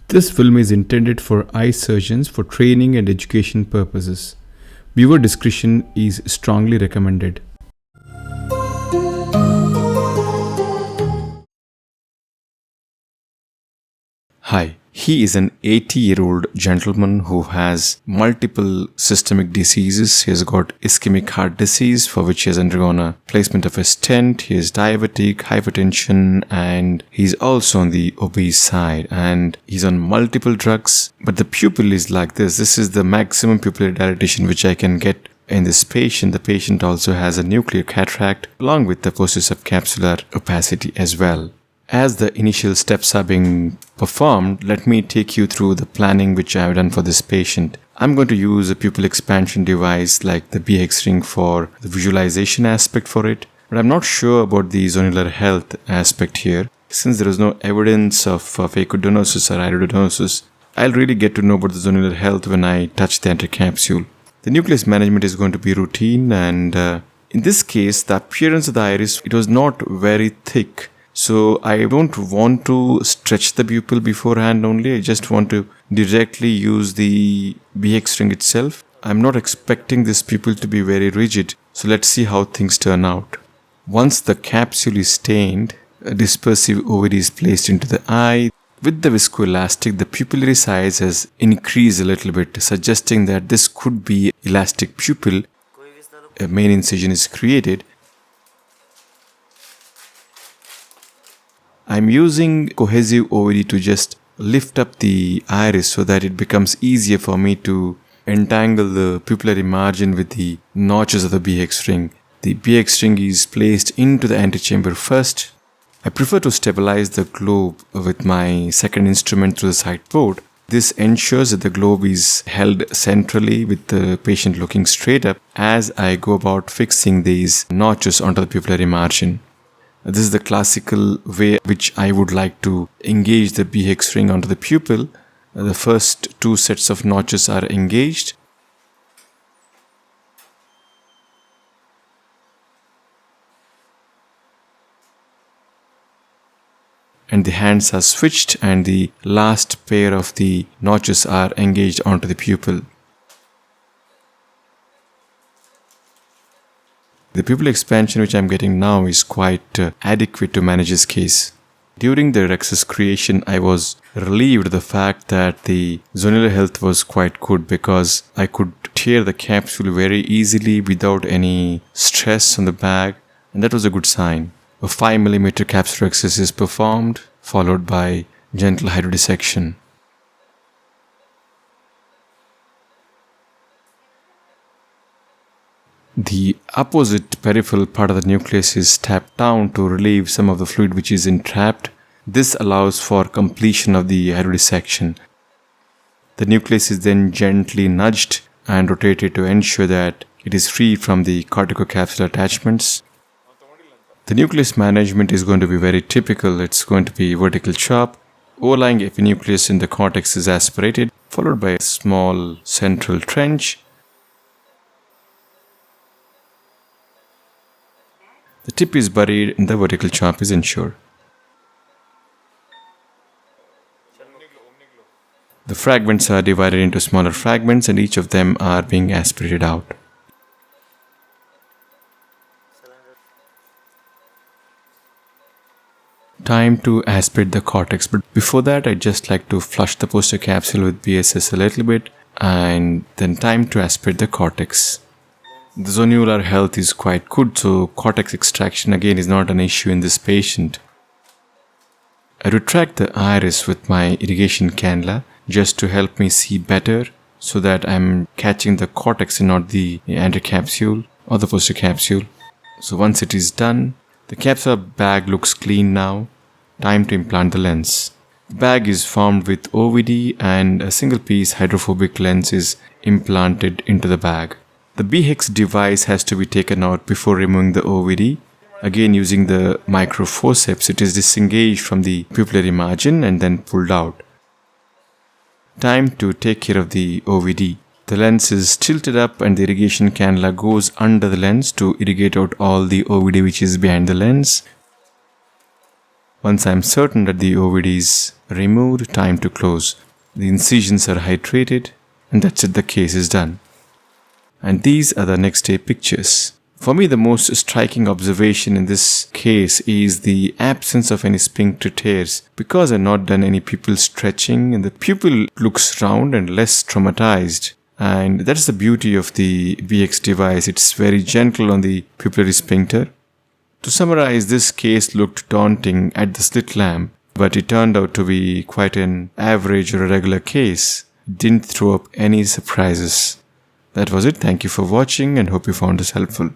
This film is intended for eye surgeons for training and education purposes. Viewer discretion is strongly recommended. Hi, he is an 80-year-old gentleman who has multiple systemic diseases. He has got ischemic heart disease, for which he has undergone a placement of a stent. He is diabetic, hypertension, and he's also on the obese side, and he's on multiple drugs. But the pupil is like this. This is the maximum pupillary dilatation which I can get in this patient. The patient also has a nuclear cataract along with the posterior subcapsular opacity as well. As the initial steps are being performed, let me take you through the planning which I have done for this patient. I'm going to use a pupil expansion device like the B HEX ring for the visualization aspect for it, but I'm not sure about the zonular health aspect here. Since there is no evidence of phacodonosis or iridodonosis, I'll really get to know about the zonular health when I touch the anticapsule. The nucleus management is going to be routine, and in this case, the appearance of the iris, it was not very thick. So I don't want to stretch the pupil beforehand only. I just want to directly use the B HEX ring itself. I'm not expecting this pupil to be very rigid. So let's see how things turn out. Once the capsule is stained, a dispersive OVD is placed into the eye. With the viscoelastic, the pupillary size has increased a little bit, suggesting that this could be elastic pupil. A main incision is created. I'm using cohesive OVD to just lift up the iris so that it becomes easier for me to entangle the pupillary margin with the notches of the B HEX ring. The B HEX ring is placed into the antechamber first. I prefer to stabilize the globe with my second instrument through the side port. This ensures that the globe is held centrally with the patient looking straight up as I go about fixing these notches onto the pupillary margin. This is the classical way which I would like to engage the B HEX ring onto the pupil. The first two sets of notches are engaged. And the hands are switched and the last pair of the notches are engaged onto the pupil. The pupil expansion which I am getting now is quite adequate to manage this case. During the rhexis creation, I was relieved of the fact that the zonular health was quite good because I could tear the capsule very easily without any stress on the bag, and that was a good sign. A 5mm capsular rhexis is performed, followed by gentle hydrodissection. The opposite peripheral part of the nucleus is tapped down to relieve some of the fluid which is entrapped. This allows for completion of the hydrodissection. The nucleus is then gently nudged and rotated to ensure that it is free from the corticocapsular attachments. The nucleus management is going to be very typical. It's going to be vertical chop. Overlying epinucleus in the cortex is aspirated, followed by a small central trench. The tip is buried and the vertical chop is ensured. The fragments are divided into smaller fragments and each of them are being aspirated out. Time to aspirate the cortex, but before that I'd just like to flush the posterior capsule with BSS a little bit and then time to aspirate the cortex. The zonular health is quite good, so cortex extraction again is not an issue in this patient. I retract the iris with my irrigation cannula just to help me see better so that I'm catching the cortex and not the anterocapsule or the posterior capsule. So once it is done, the capsular bag looks clean now. Time to implant the lens. The bag is formed with OVD and a single piece hydrophobic lens is implanted into the bag. The B HEX device has to be taken out before removing the OVD. Again, using the microforceps, it is disengaged from the pupillary margin and then pulled out. Time to take care of the OVD. The lens is tilted up and the irrigation cannula goes under the lens to irrigate out all the OVD which is behind the lens. Once I am certain that the OVD is removed, time to close. The incisions are hydrated, and that's it, the case is done. And these are the next day pictures. For me, the most striking observation in this case is the absence of any sphincter tears, because I've not done any pupil stretching and the pupil looks round and less traumatized. And that's the beauty of the B HEX device. It's very gentle on the pupillary sphincter. To summarize, this case looked daunting at the slit lamp, but it turned out to be quite an average or a regular case. It didn't throw up any surprises. That was it. Thank you for watching and hope you found this helpful.